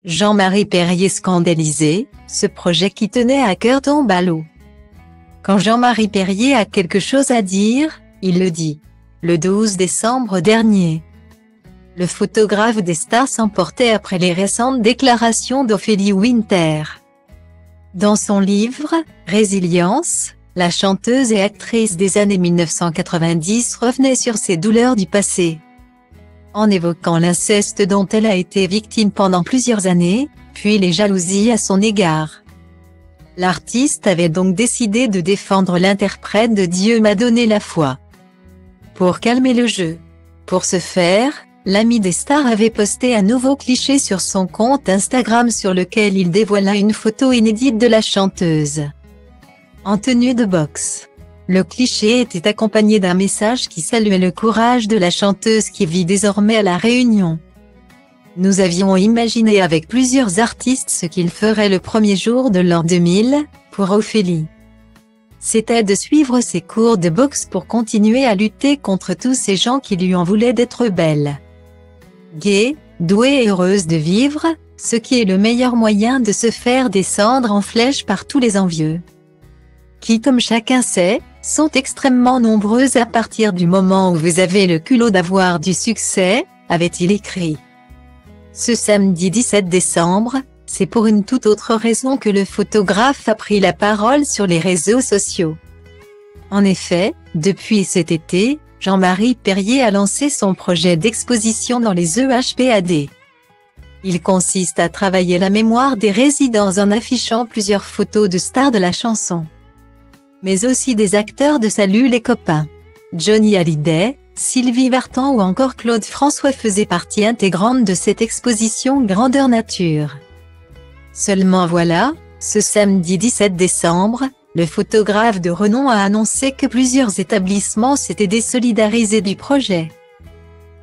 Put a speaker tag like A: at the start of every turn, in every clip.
A: Jean-Marie Perrier scandalisé, ce projet qui tenait à cœur tombe à l'eau. Quand Jean-Marie Perrier a quelque chose à dire, il le dit. Le 12 décembre dernier, le photographe des stars s'emportait après les récentes déclarations d'Ophélie Winter. Dans son livre « Résilience », la chanteuse et actrice des années 1990 revenait sur ses douleurs du passé, en évoquant l'inceste dont elle a été victime pendant plusieurs années, puis les jalousies à son égard. L'artiste avait donc décidé de défendre l'interprète de Dieu m'a donné la foi, pour calmer le jeu. Pour ce faire, l'ami des stars avait posté un nouveau cliché sur son compte Instagram sur lequel il dévoila une photo inédite de la chanteuse en tenue de boxe. Le cliché était accompagné d'un message qui saluait le courage de la chanteuse qui vit désormais à La Réunion. Nous avions imaginé avec plusieurs artistes ce qu'il ferait le premier jour de l'an 2000, pour Ophélie. C'était de suivre ses cours de boxe pour continuer à lutter contre tous ces gens qui lui en voulaient d'être belle, gaie, douée et heureuse de vivre, ce qui est le meilleur moyen de se faire descendre en flèche par tous les envieux, qui, comme chacun sait, sont extrêmement nombreuses à partir du moment où vous avez le culot d'avoir du succès, avait-il écrit. Ce samedi 17 décembre, c'est pour une toute autre raison que le photographe a pris la parole sur les réseaux sociaux. En effet, depuis cet été, Jean-Marie Perrier a lancé son projet d'exposition dans les EHPAD. Il consiste à travailler la mémoire des résidents en affichant plusieurs photos de stars de la chanson, mais aussi des acteurs de Salut les copains. Johnny Hallyday, Sylvie Vartan ou encore Claude François faisaient partie intégrante de cette exposition grandeur nature. Seulement voilà, ce samedi 17 décembre, le photographe de renom a annoncé que plusieurs établissements s'étaient désolidarisés du projet.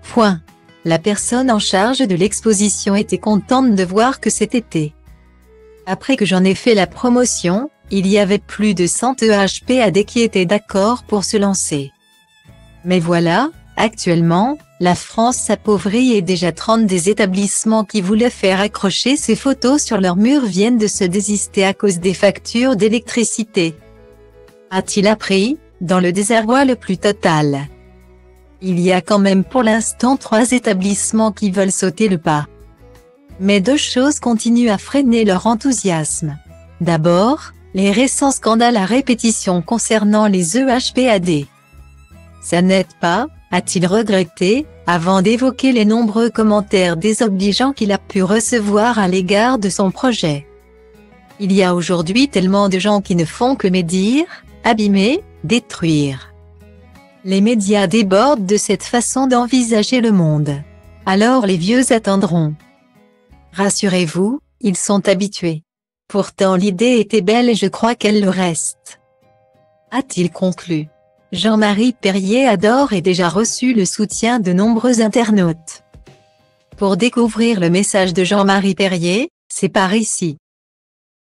A: Point. La personne en charge de l'exposition était contente de voir que cet été, après que j'en ai fait la promotion, il y avait plus de 100 EHPAD qui étaient d'accord pour se lancer. Mais voilà, actuellement, la France s'appauvrit et déjà 30 des établissements qui voulaient faire accrocher ces photos sur leurs murs viennent de se désister à cause des factures d'électricité. A-t-il appris, dans le désarroi le plus total? Il y a quand même pour l'instant 3 établissements qui veulent sauter le pas. Mais 2 choses continuent à freiner leur enthousiasme. D'abord, les récents scandales à répétition concernant les EHPAD. Ça n'aide pas, a-t-il regretté, avant d'évoquer les nombreux commentaires désobligeants qu'il a pu recevoir à l'égard de son projet. Il y a aujourd'hui tellement de gens qui ne font que médire, abîmer, détruire. Les médias débordent de cette façon d'envisager le monde. Alors les vieux attendront. Rassurez-vous, ils sont habitués. Pourtant l'idée était belle et je crois qu'elle le reste, a-t-il conclu. Jean-Marie Perrier a d'ores et déjà reçu le soutien de nombreux internautes. Pour découvrir le message de Jean-Marie Perrier, c'est par ici.